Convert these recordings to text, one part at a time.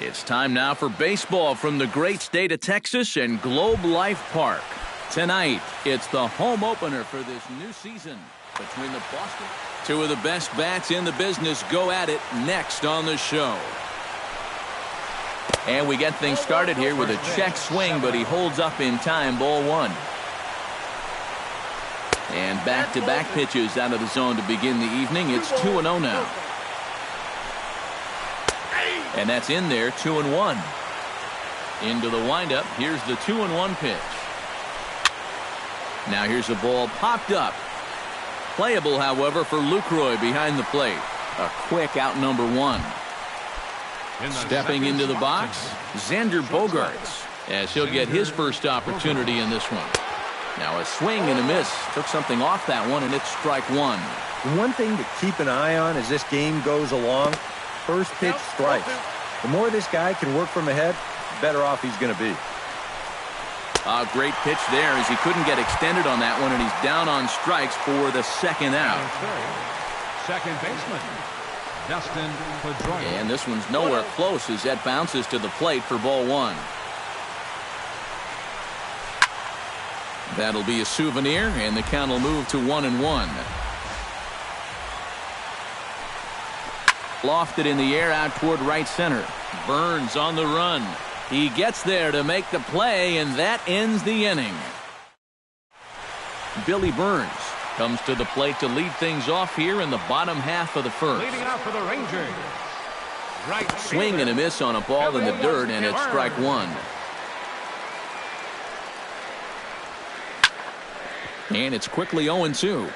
It's time now for baseball from the great state of Texas and Globe Life Park. Tonight, it's the home opener for this new season between the Boston. Two of the best bats in the business go at it next on the show. And we get things started here with a check swing, but he holds up in time. Ball one. And back-to-back pitches out of the zone to begin the evening. It's 2-0 now. And that's in there, 2-1. Into the windup. Here's the 2-1 pitch. Now here's a ball popped up. Playable, however, for Lucroy behind the plate. A quick out number one. Stepping into the box, Xander Bogaerts, as he'll get his first opportunity in this one. Now a swing and a miss. Took something off that one, and it's strike one. One thing to keep an eye on as this game goes along, first pitch strikes. The more this guy can work from ahead, the better off he's going to be. A great pitch there as he couldn't get extended on that one, and he's down on strikes for the second out. Second baseman, Dustin Pedroia. And this one's nowhere close as that bounces to the plate for ball one. That'll be a souvenir, and the count will move to 1-1. Lofted in the air out toward right center. Burns on the run. He gets there to make the play, and that ends the inning. Billy Burns comes to the plate to lead things off here in the bottom half of the first. Leading out for the Rangers. Right swing and a miss on a ball in the dirt, and it's strike one. And it's quickly 0-2.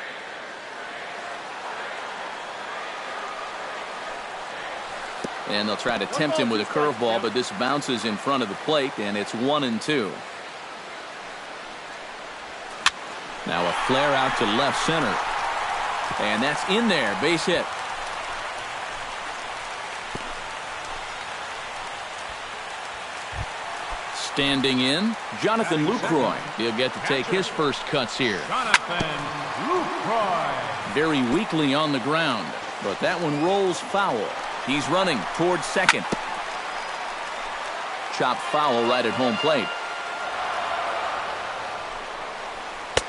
And they'll try to tempt him with a curveball, but this bounces in front of the plate, and it's 1-2. Now a flare out to left center. And that's in there, base hit. Standing in, Jonathan Lucroy. He'll get to take his first cuts here. Jonathan Lucroy. Very weakly on the ground, but that one rolls foul. He's running towards second. Chopped foul right at home plate.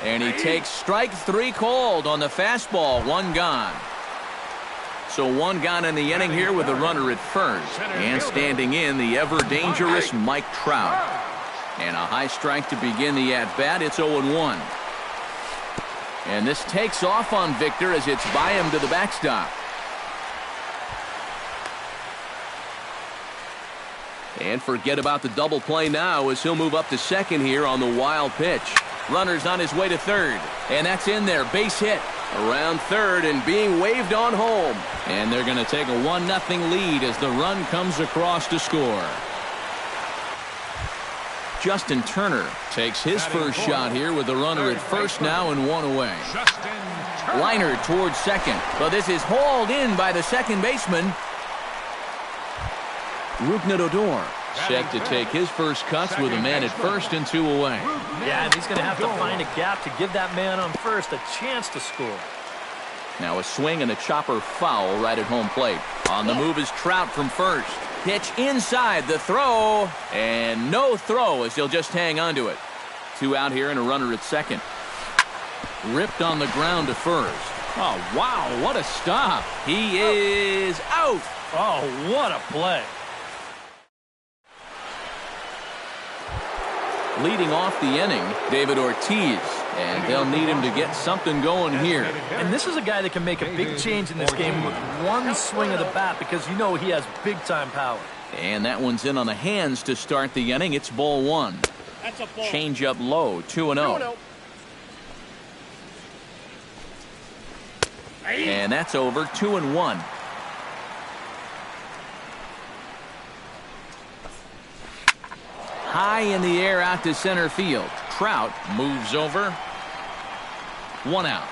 And he takes strike three called on the fastball. One gone. So one gone in the inning here with a runner at first. And standing in, the ever-dangerous Mike Trout. And a high strike to begin the at-bat. It's 0-1. And this takes off on Victor as it's by him to the backstop. And forget about the double play now as he'll move up to second here on the wild pitch. Runner's on his way to third. And that's in there. Base hit. Around third and being waved on home. And they're going to take a 1-0 lead as the run comes across to score. Justin Turner takes his first shot here with the runner at first now and one away. Liner towards second. But this is hauled in by the second baseman. Rougned Odor set to take his first cuts with a man at first and two away. Yeah, and he's going to have to find a gap to give that man on first a chance to score. Now a swing and a chopper foul right at home plate. On the move is Trout from first. Pitch inside, the throw, and no throw as he'll just hang on to it. Two out here and a runner at second. Ripped on the ground to first. Oh, wow, what a stop. He is out. Oh, what a play. Leading off the inning, David Ortiz, and they'll need him to get something going here. And this is a guy that can make a big change in this game with one swing of the bat because you know he has big-time power. And that one's in on the hands to start the inning. It's ball one. Change up low, 2-0. And that's over, 2-1. High in the air out to center field. Trout moves over. One out.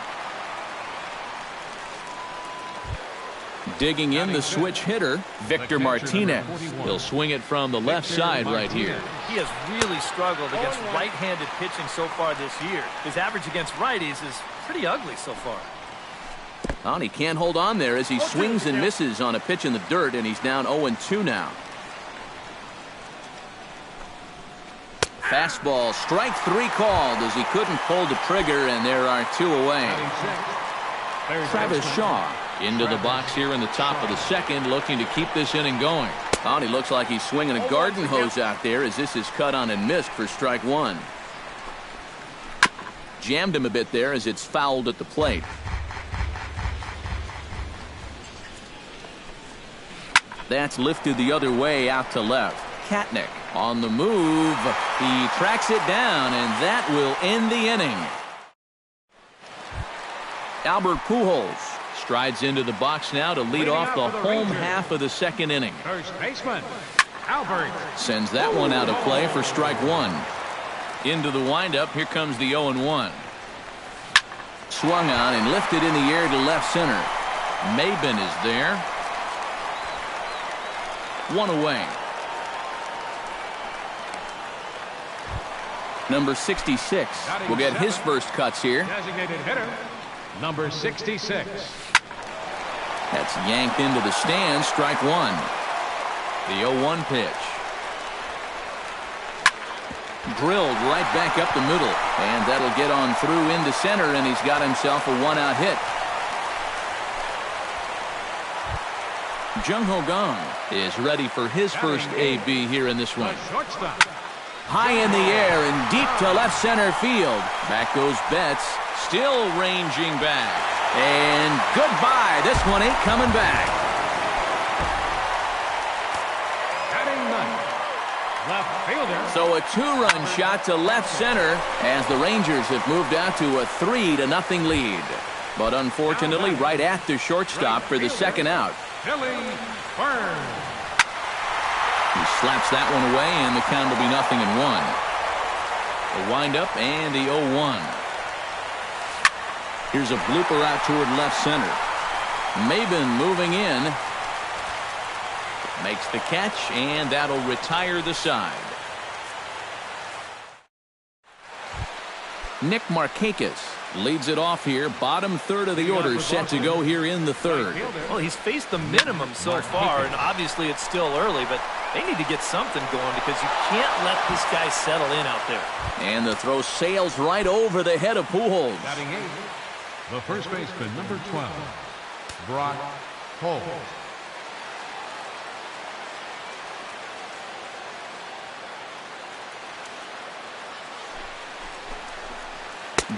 Digging in the switch hitter, Victor Martinez. He'll swing it from the left side right here. He has really struggled against right-handed pitching so far this year. His average against righties is pretty ugly so far. Oh, and he can't hold on there as he swings and misses on a pitch in the dirt, and he's down 0-2 now. Fastball, strike 3 called as he couldn't pull the trigger, and there are 2 away. Travis Shaw into the box here in the top of the second, looking to keep this inning going. Oh, and he looks like he's swinging a garden hose out there as this is cut on and missed for strike 1. Jammed him a bit there as it's fouled at the plate. That's lifted the other way out to left. Katnick on the move. He tracks it down, and that will end the inning. Albert Pujols strides into the box now to lead off the home half of the second inning. First baseman, Albert. Sends that one out of play for strike 1. Into the windup. Here comes the 0-1. Swung on and lifted in the air to left center. Maben is there. 1 away. Number 66 will get his first cuts here. Designated hitter, number 66. That's yanked into the stand. Strike 1. The 0-1 pitch. Drilled right back up the middle. And that'll get on through into center, and he's got himself a 1-out hit. Jung Ho Gong is ready for his first AB here in this one. Shortstop. High in the air and deep to left center field. Back goes Betts, still ranging back. And goodbye. This one ain't coming back. Batting ninth, left fielder. So a 2-run shot to left center as the Rangers have moved out to a 3-0 lead. But unfortunately, right at the shortstop for the second out. Billy Burns. He slaps that one away, and the count will be 0-1. The windup and the 0-1. Here's a blooper out toward left center. Maben moving in. Makes the catch, and that'll retire the side. Nick Markakis leads it off here. Bottom third of the order set to go here in the third. Well, he's faced the minimum so far, and obviously it's still early, but they need to get something going because you can't let this guy settle in out there. And the throw sails right over the head of Pujols. Batting eighth, the first baseman, number 12, Brock Holt.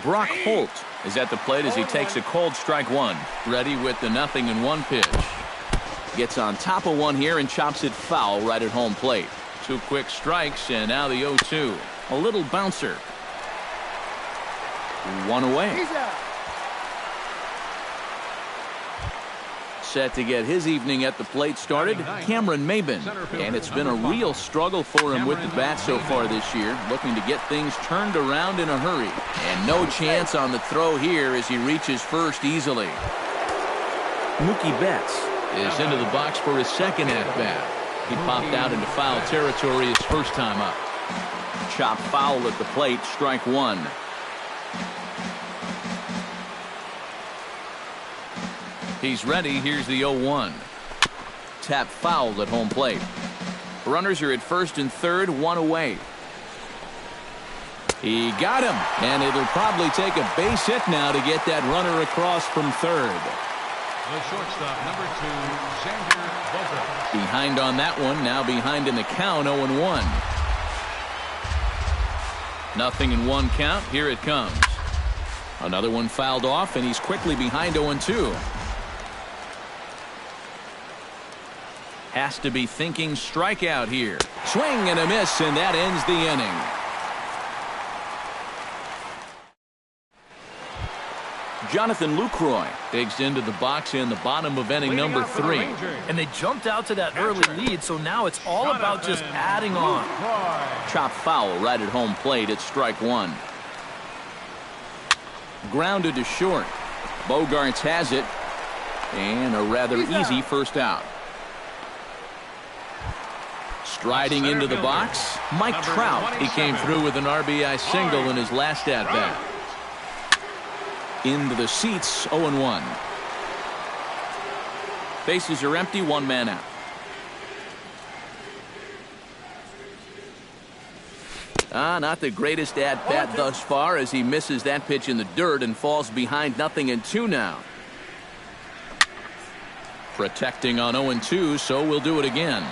Brock Holt is at the plate as he takes a cold strike 1. Ready with the 0-1 pitch. Gets on top of one here and chops it foul right at home plate. 2 quick strikes, and now the 0-2. A little bouncer. 1 away. Set to get his evening at the plate started, Cameron Maben. And it's been a real struggle for him with the bat so far this year, looking to get things turned around in a hurry. And no chance on the throw here as he reaches first easily. Mookie Betts is into the box for his second at-bat. He popped out into foul territory his first time up. Chop foul at the plate, strike 1. He's ready. Here's the 0-1. Tap foul at home plate. Runners are at first and third, 1 away. He got him, and it'll probably take a base hit now to get that runner across from third. The shortstop, number 2, Xander Bogaerts. Behind on that one, now behind in the count, 0-1. 0-1 count. Here it comes. Another one fouled off, and he's quickly behind 0-2. Has to be thinking strikeout here. Swing and a miss, and that ends the inning. Jonathan Lucroy digs into the box in the bottom of inning number 3. And they jumped out to that early lead, so now it's all about just adding on. Chop foul right at home plate. It's strike 1. Grounded to short. Bogaerts has it. And a rather easy first out. Striding into the box, Mike Trout. He came through with an RBI single in his last at-bat. Into the seats, 0-1. Bases are empty, 1 man out. Not the greatest at-bat thus far as he misses that pitch in the dirt and falls behind 0-2 now. Protecting on 0-2, so we'll do it again.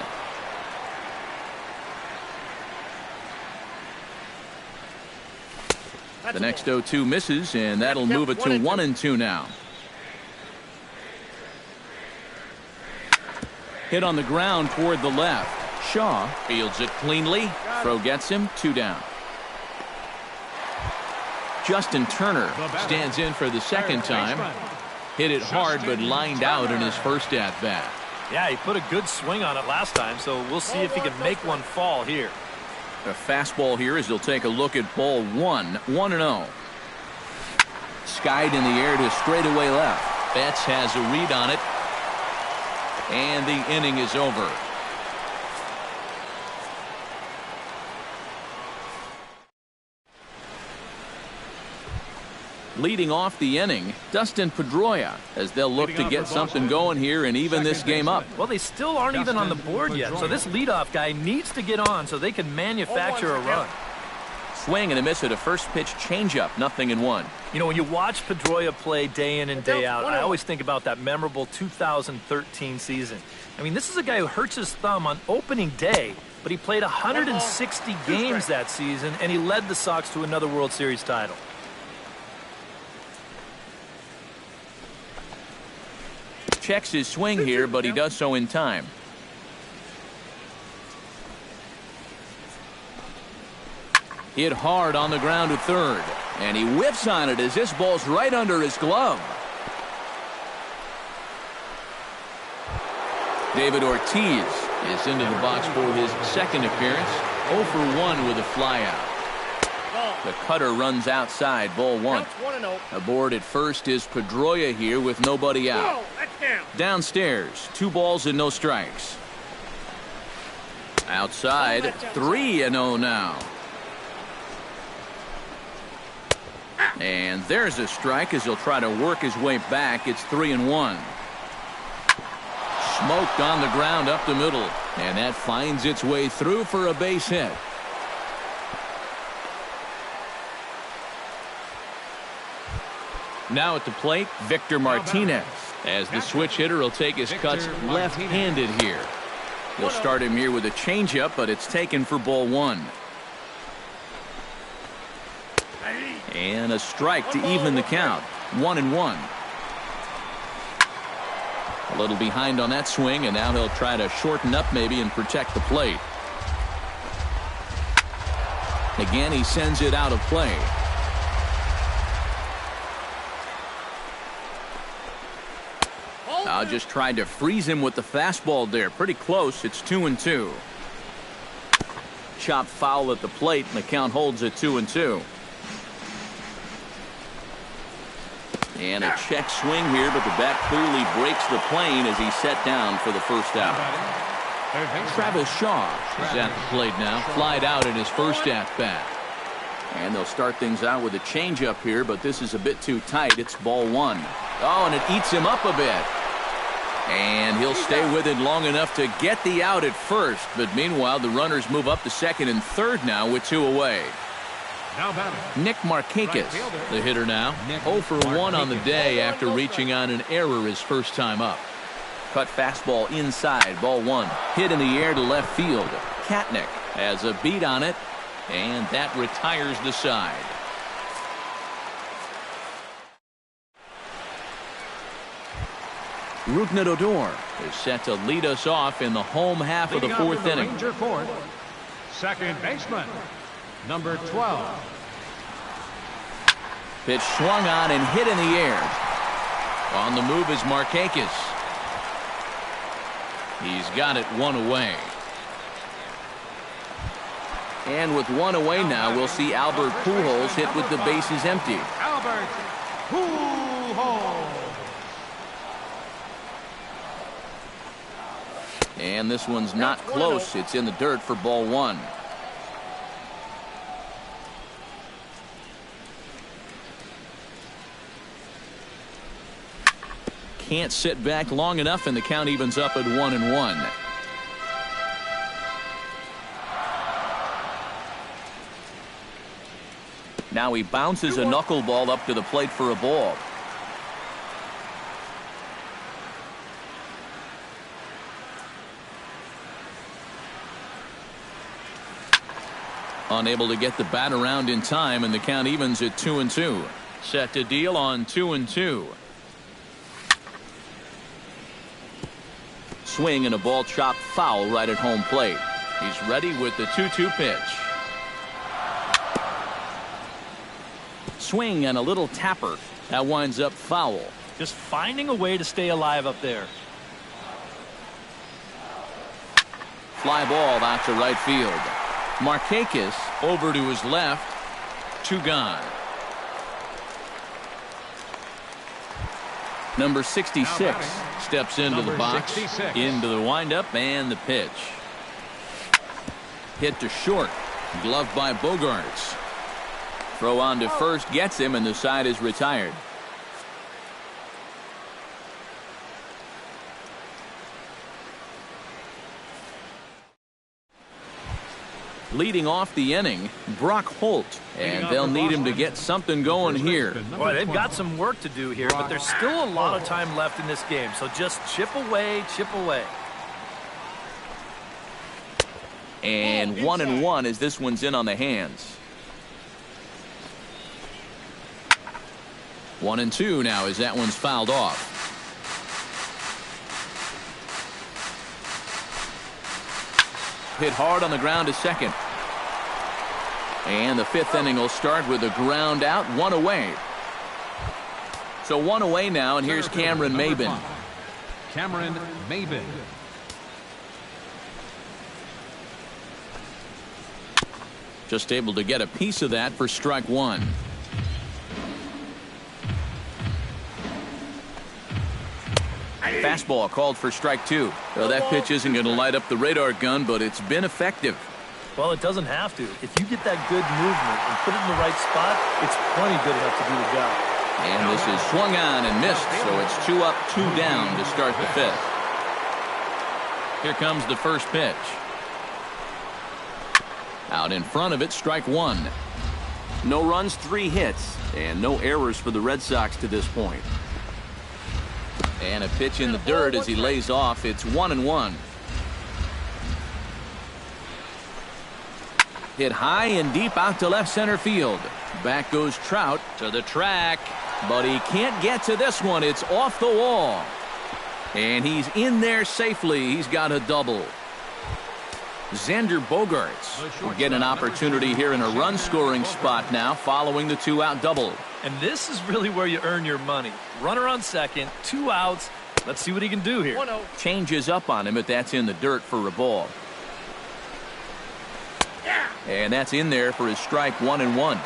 The next 0-2 misses, and that'll move it to 1-2 now. Hit on the ground toward the left. Shaw fields it cleanly. Throw gets him, 2 down. Justin Turner stands in for the second time. Hit it hard but lined out in his first at-bat. Yeah, he put a good swing on it last time, so we'll see if he can make one fall here. A fastball here as he'll take a look at ball 1, 1-0. Skied in the air to straightaway left. Betts has a read on it. And the inning is over. Leading off the inning, Dustin Pedroia, as they'll look to get something going here and even this game up. Well, they still aren't even on the board yet, so this leadoff guy needs to get on so they can manufacture a run. Swing and a miss at a first pitch changeup, 0-1. You know, when you watch Pedroia play day in and day out, I always think about that memorable 2013 season. I mean, this is a guy who hurts his thumb on opening day, but he played 160 games that season, and he led the Sox to another World Series title. Checks his swing here, but he does so in time. Hit hard on the ground to third, and he whiffs on it as this ball's right under his glove. David Ortiz is into the box for his second appearance. 0 for 1 with a flyout. The cutter runs outside, ball 1. Aboard at first is Pedroia here with nobody out. Downstairs, 2 balls and no strikes. Outside, 3-0 now. And there's a strike as he'll try to work his way back. It's 3-1. Smoked on the ground up the middle, and that finds its way through for a base hit. Now at the plate, Victor Martinez, as the switch hitter will take his cuts left-handed here. He'll start him here with a changeup, but it's taken for ball 1. And a strike to even the count. 1-1. A little behind on that swing, and now he'll try to shorten up maybe and protect the plate. Again, he sends it out of play. Now just tried to freeze him with the fastball there. Pretty close. It's 2-2. Chop foul at the plate, and the count holds at 2-2. And a check swing here, but the bat clearly breaks the plane as he's set down for the first out. Travis Shaw is at the plate now. Flied out in his first at-bat. And they'll start things out with a changeup here, but this is a bit too tight. It's ball 1. Oh, and it eats him up a bit. And he'll stay with it long enough to get the out at first. But meanwhile, the runners move up to second and third now with 2 away. Nick Markakis, the hitter now. 0 for 1 on the day after reaching on an error his first time up. Cut fastball inside, ball 1. Hit in the air to left field. Katnick has a beat on it, and that retires the side. Rougned Odor is set to lead us off in the home half of the 4th inning. Second baseman, number 12. Pitch swung on and hit in the air. On the move is Markakis. He's got it 1 away. And with 1 away now, we'll see Albert Pujols hit with the bases empty. Albert Pujols. And this one's not close. It's in the dirt for ball 1. Can't sit back long enough, and the count evens up at 1-1. Now he bounces a knuckleball up to the plate for a ball. Unable to get the bat around in time, and the count evens at 2-2. Set to deal on 2-2. Swing and a ball chopped foul right at home plate. He's ready with the 2-2 pitch. Swing and a little tapper. That winds up foul. Just finding a way to stay alive up there. Fly ball out to right field. Markakis over to his left. 2 gone. Number 66 steps into the box. 66. Into the windup and the pitch. Hit to short. Gloved by Bogarts. Throw on to first gets him, and the side is retired. Leading off the inning, Brock Holt, and they'll need him to get something going here. Boy, they've got some work to do here, but there's still a lot of time left in this game, so just chip away, chip away. And 1-1 as this one's in on the hands. 1-2 now as that one's fouled off. Hit hard on the ground to second. And the 5th inning will start with a ground out, 1 away. So 1 away now, and here's Cameron Maben. Cameron Maben. Just able to get a piece of that for strike 1. Fastball called for strike 2. Well, that pitch isn't going to light up the radar gun, but it's been effective. Well, it doesn't have to. If you get that good movement and put it in the right spot, it's plenty good enough to do the job. And this is swung on and missed, so it's 2 up, 2 down to start the 5th. Here comes the first pitch. Out in front of it, strike 1. No runs, 3 hits, and no errors for the Red Sox to this point. And a pitch in the dirt as he lays off. It's 1-1. Hit high and deep out to left center field. Back goes Trout to the track, but he can't get to this one. It's off the wall. And he's in there safely. He's got a double. Xander Bogarts will get an opportunity here in a run-scoring spot now following the 2-out double. And this is really where you earn your money. Runner on second, 2 outs. Let's see what he can do here. Changes up on him, but that's in the dirt for a ball. And that's in there for his strike 1-1.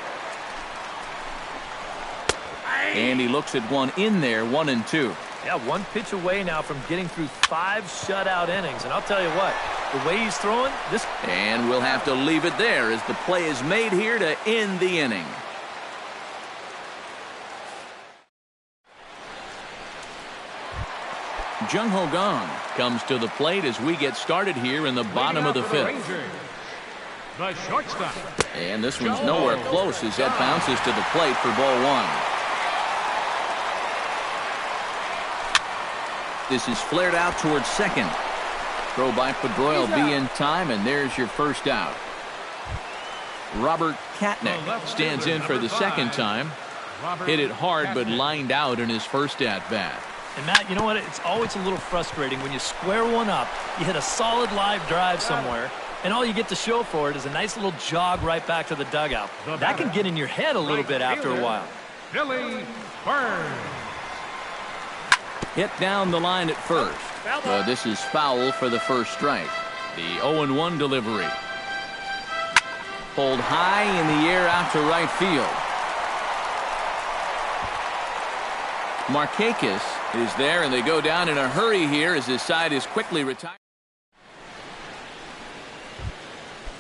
And he looks at one in there, 1-2. Yeah, 1 pitch away now from getting through 5 shutout innings. And I'll tell you what, the way he's throwing, this... And we'll have to leave it there as the play is made here to end the inning. Jung Ho Gong comes to the plate as we get started here in the bottom of the 5th. The shortstop. And this one's nowhere close as that bounces to the plate for ball 1. This is flared out towards second. Throw by Pedroia will be in time, and there's your first out. Robert Katnick stands in for the second time. Hit it hard, but lined out in his first at-bat. And Matt, you know what? It's always a little frustrating when you square one up, you hit a solid live drive somewhere, and all you get to show for it is a nice little jog right back to the dugout. That can get in your head a little bit after a while. Billy Burns. Hit down the line at first. This is foul for the first strike. The 0-1 delivery. Pulled high in the air out to right field. Markakis is there, and they go down in a hurry here as his side is quickly retired.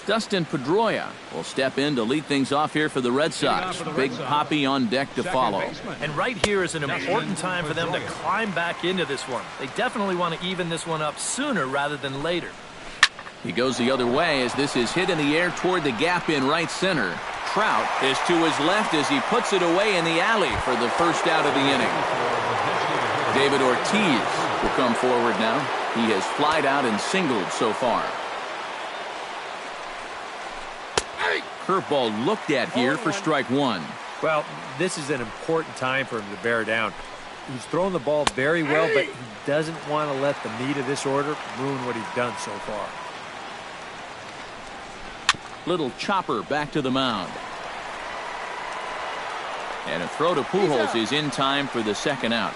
Dustin Pedroia will step in to lead things off here for the Red Sox. Big Poppy on deck to follow. And right here is an important time for them to climb back into this one. They definitely want to even this one up sooner rather than later. He goes the other way as this is hit in the air toward the gap in right center. Trout is to his left as he puts it away in the alley for the first out of the inning. David Ortiz will come forward now. He has flied out and singled so far. Curveball looked at here for strike one. Well, this is an important time for him to bear down. He's thrown the ball very well, but he doesn't want to let the meat of this order ruin what he's done so far. Little chopper back to the mound. And a throw to Pujols is in time for the second out.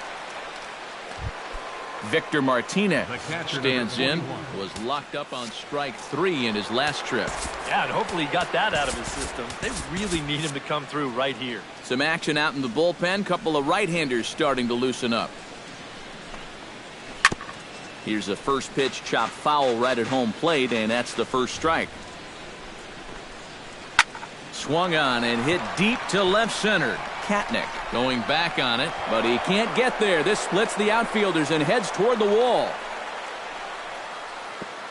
Victor Martinez stands in, was locked up on strike three in his last trip. Yeah, and hopefully he got that out of his system. They really need him to come through right here. Some action out in the bullpen. Couple of right-handers starting to loosen up. Here's a first pitch chopped foul right at home plate, and that's the first strike. Swung on and hit deep to left center. Katnick going back on it, but he can't get there. This splits the outfielders and heads toward the wall.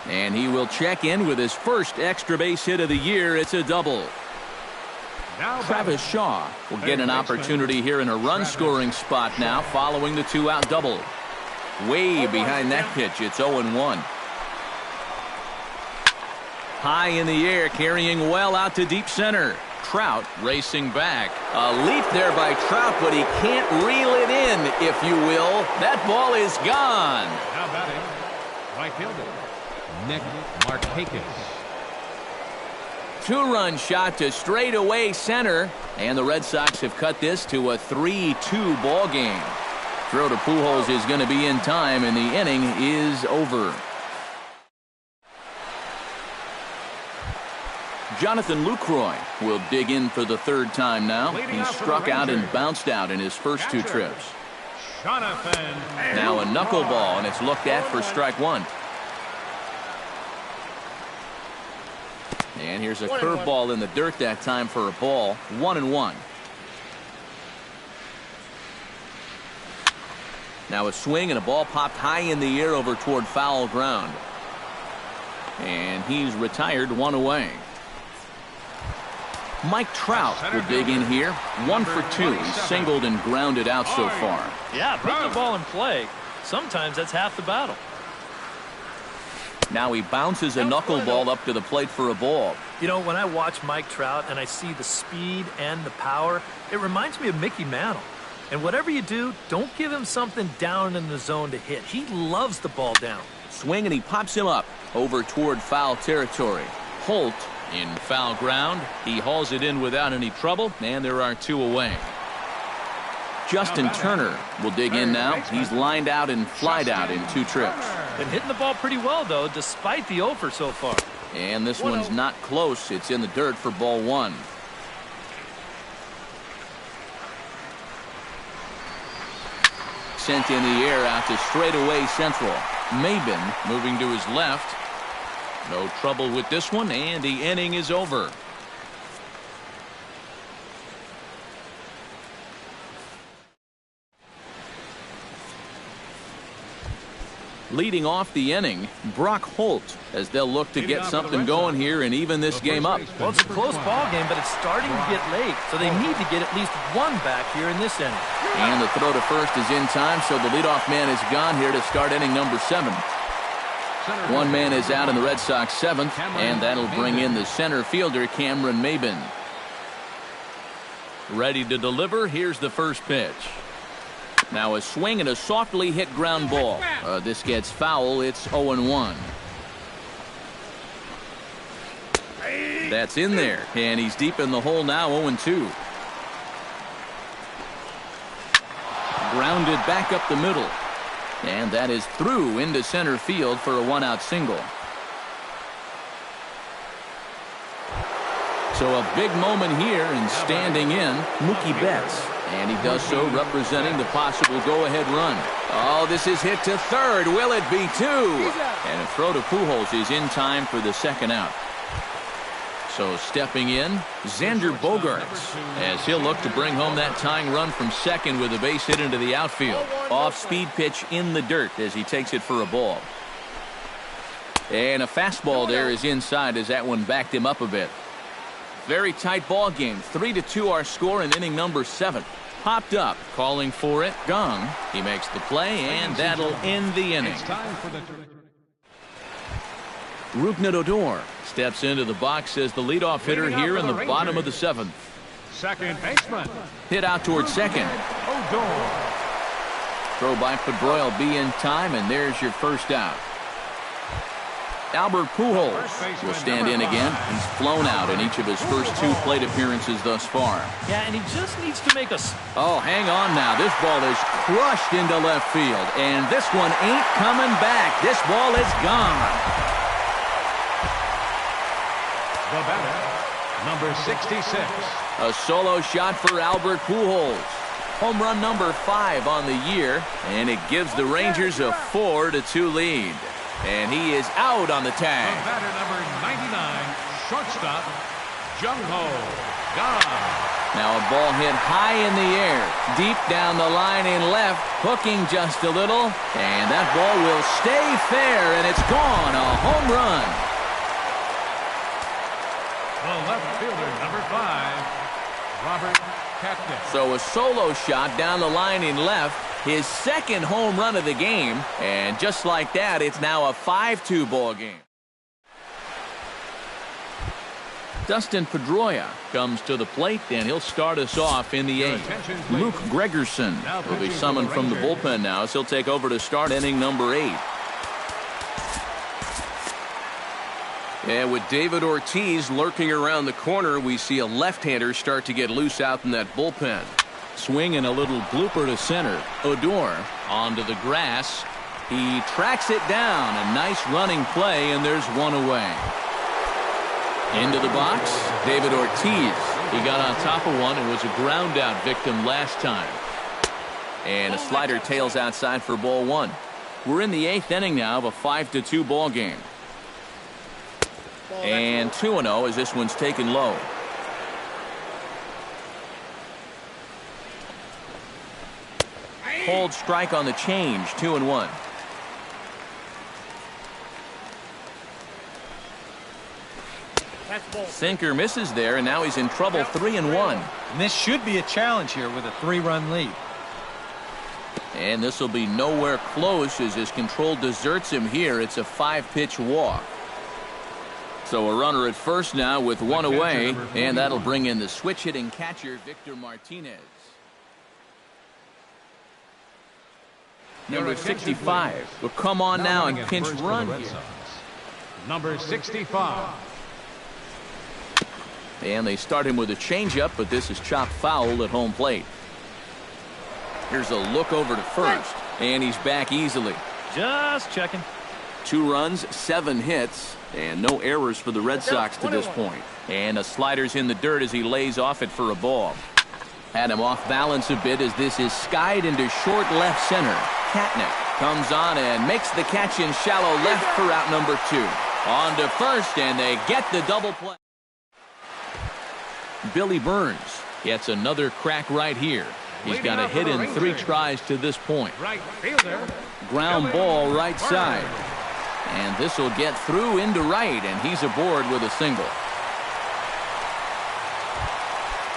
And he will check in with his first extra base hit of the year. It's a double. Travis Shaw will get an opportunity here in a run-scoring spot now following the two-out double. Way behind that pitch. It's 0-1. High in the air, carrying well out to deep center. Trout racing back. A leap there by Trout, but he can't reel it in, if you will. That ball is gone. Now batting, right fielder, Nick Markakis. Two-run shot to straightaway center, and the Red Sox have cut this to a 3-2 ball game. Throw to Pujols is going to be in time, and the inning is over. Jonathan Lucroy will dig in for the third time now. He struck out and bounced out in his first two trips. Now a knuckleball, and it's looked at for strike one. And here's a curveball in the dirt that time for a ball. 1-1. Now a swing and a ball popped high in the air over toward foul ground. And he's retired, one away. Mike Trout will dig in here. 1 for 2. He's singled and grounded out so far. Yeah, put the ball in play. Sometimes that's half the battle. Now he bounces a knuckleball up to the plate for a ball. You know, when I watch Mike Trout and I see the speed and the power, it reminds me of Mickey Mantle. And whatever you do, don't give him something down in the zone to hit. He loves the ball down. Swing, and he pops him up over toward foul territory. Holt in foul ground. He hauls it in without any trouble, and there are two away. Justin Turner will dig in now. He's lined out and flied out in two trips. Been hitting the ball pretty well, though, despite the offer so far. And this one's not close. It's in the dirt for ball one. Sent in the air out to straightaway central. Maben moving to his left. No trouble with this one, and the inning is over. Leading off the inning, Brock Holt, as they'll look to get something going here and even this game up. Well, it's a close ball game, but it's starting to get late, so they need to get at least one back here in this inning. And the throw to first is in time, so the leadoff man is gone here to start inning number 7. One man is out in the Red Sox 7th, and that'll bring in the center fielder, Cameron Maben. Ready to deliver. Here's the first pitch. Now a swing and a softly hit ground ball. This gets foul. It's 0-1. That's in there, and he's deep in the hole now, 0-2. Grounded back up the middle. And that is through into center field for a one-out single. So a big moment here, and standing in, Mookie Betts. And he does so representing the possible go-ahead run. Oh, this is hit to third. Will it be two? And a throw to Pujols is in time for the second out. So stepping in, Xander Bogaerts, as he'll look to bring home that tying run from second with a base hit into the outfield. Off-speed pitch in the dirt as he takes it for a ball. And a fastball there is inside as that one backed him up a bit. Very tight ball game. 3-2 our score in inning number 7. Popped up, calling for it. Gong. He makes the play, and that'll end the inning. It's time for the Rougned Odor steps into the box as the leadoff hitter here in the bottom of the 7th. second baseman. Hit out towards second. Odor. Throw by Pedroia will be in time, and there's your first out. Albert Pujols will stand in again. He's flown out in each of his first 2 plate appearances thus far. Yeah, and he just needs to make a... Oh, hang on now. This ball is crushed into left field, and this one ain't coming back. This ball is gone. The batter, number 66. A solo shot for Albert Pujols. Home run number 5 on the year, and it gives the Rangers a 4-2 lead. And he is out on the The tag. batter, number 99, shortstop, Jung-Ho Kang. Now a ball hit high in the air, deep down the line in left, hooking just a little, and that ball will stay fair, and it's gone. A home run. The left fielder, number 5, Robert Kapnick. So a solo shot down the line in left, his second home run of the game, and just like that, it's now a 5-2 ball game. Dustin Pedroia comes to the plate, and he'll start us off in the 8th. Luke Gregerson will be summoned from the bullpen now, so he'll take over to start inning number 8. And with David Ortiz lurking around the corner, we see a left-hander start to get loose out in that bullpen. Swing and a little blooper to center. Odor onto the grass. He tracks it down. A nice running play, and there's one away. Into the box, David Ortiz. He got on top of one and was a ground-out victim last time. And a slider tails outside for ball 1. We're in the 8th inning now of a 5-2 ball game. And 2-0 as this one's taken low. Hold strike on the change, 2-1. Sinker misses there, and now he's in trouble, 3-1. And this should be a challenge here with a 3-run lead. And this will be nowhere close as his control deserts him here. It's a 5-pitch walk. So a runner at first now with one away, and that'll bring in the switch-hitting catcher, Victor Martinez. Number 65 will come on now and pinch run here. Number 65. And they start him with a changeup, but this is chopped foul at home plate. Here's a look over to first, and he's back easily. Just checking. 2 runs, 7 hits, and no errors for the Red Sox to this point. And a slider's in the dirt as he lays off it for a ball. Had him off balance a bit as this is skied into short left center. Katnick comes on and makes the catch in shallow left for out number 2. On to first, and they get the double play. Billy Burns gets another crack right here. He's got a hit in 3 tries to this point. Right fielder. Ground ball right side. And this will get through into right, and he's aboard with a single.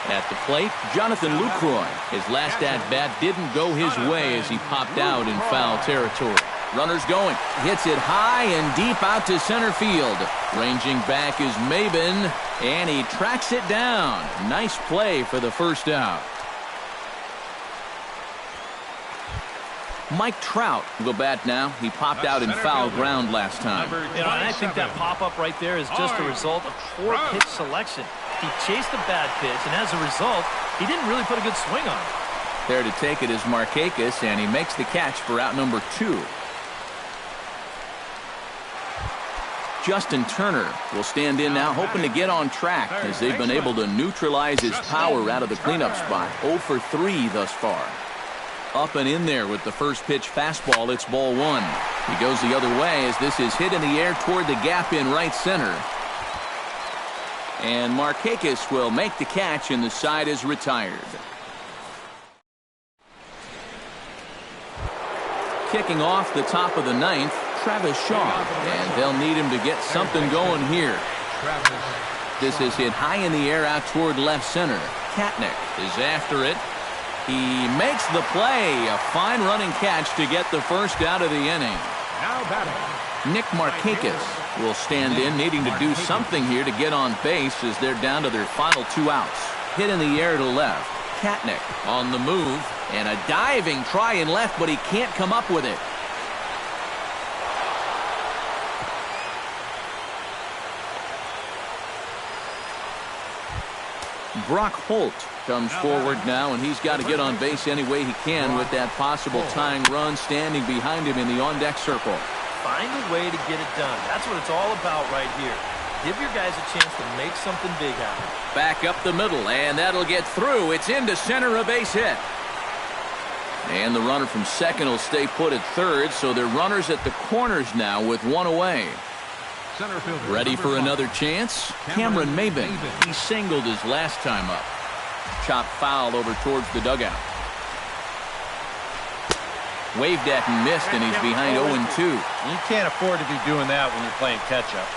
At the plate, Jonathan Lucroy. His last at-bat didn't go his way as he popped out in foul territory. Runners going. Hits it high and deep out to center field. Ranging back is Maben, and he tracks it down. Nice play for the first out. Mike Trout will bat now. He popped out in foul ground last time. You know, and I think that pop-up right there is just a result of poor pitch selection. He chased a bad pitch, and as a result, he didn't really put a good swing on it. There to take it is Markakis, and he makes the catch for out number 2. Justin Turner will stand in now, hoping to get on track as they've been able to neutralize his power out of the cleanup spot. 0 for 3 thus far. Up and in there with the first pitch fastball. It's ball 1. He goes the other way as this is hit in the air toward the gap in right center. And Markakis will make the catch, and the side is retired. Kicking off the top of the 9th, Travis Shaw. And they'll need him to get something going here. Travis This is hit high in the air out toward left center. Katnick is after it. He makes the play. A fine running catch to get the first out of the inning. Now batting, Nick Markakis will stand in, needing to do something here to get on base as they're down to their final 2 outs. Hit in the air to left. Katnick on the move, and a diving try in left, but he can't come up with it. Brock Holt comes forward now, and he's got to get on base any way he can with that possible tying run standing behind him in the on-deck circle. Find a way to get it done. That's what it's all about right here. Give your guys a chance to make something big happen. Back up the middle, and that'll get through. It's into center, a base hit. And the runner from second will stay put at third, so they're runners at the corners now with 1 away. center fielder. Ready for another chance? Cameron Maben. He singled his last time up. Chopped foul over towards the dugout. Waved at and missed, and he's behind 0-2. You can't afford to be doing that when you're playing catch-up.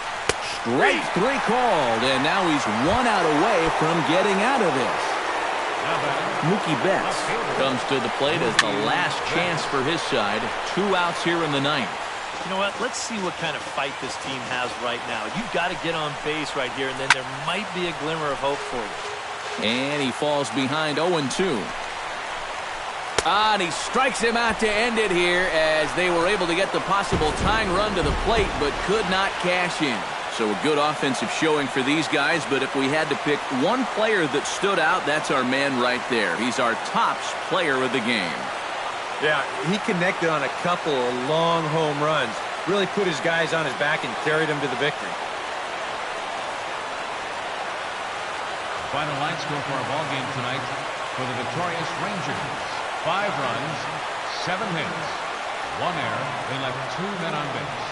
Strike 3 called, and now he's 1 out away from getting out of this. Mookie Betts comes to the plate as the last chance for his side. 2 outs here in the 9th. You know what? Let's see what kind of fight this team has right now. You've got to get on base right here, and then there might be a glimmer of hope for you. And he falls behind 0-2. And he strikes him out to end it here as they were able to get the possible tying run to the plate but could not cash in. So a good offensive showing for these guys, but if we had to pick one player that stood out, that's our man right there. He's our tops player of the game. Yeah, he connected on a couple of long home runs. Really put his guys on his back and carried them to the victory. Final line score for our ball game tonight for the victorious Rangers. 5 runs, 7 hits, 1 error. They left 2 men on base.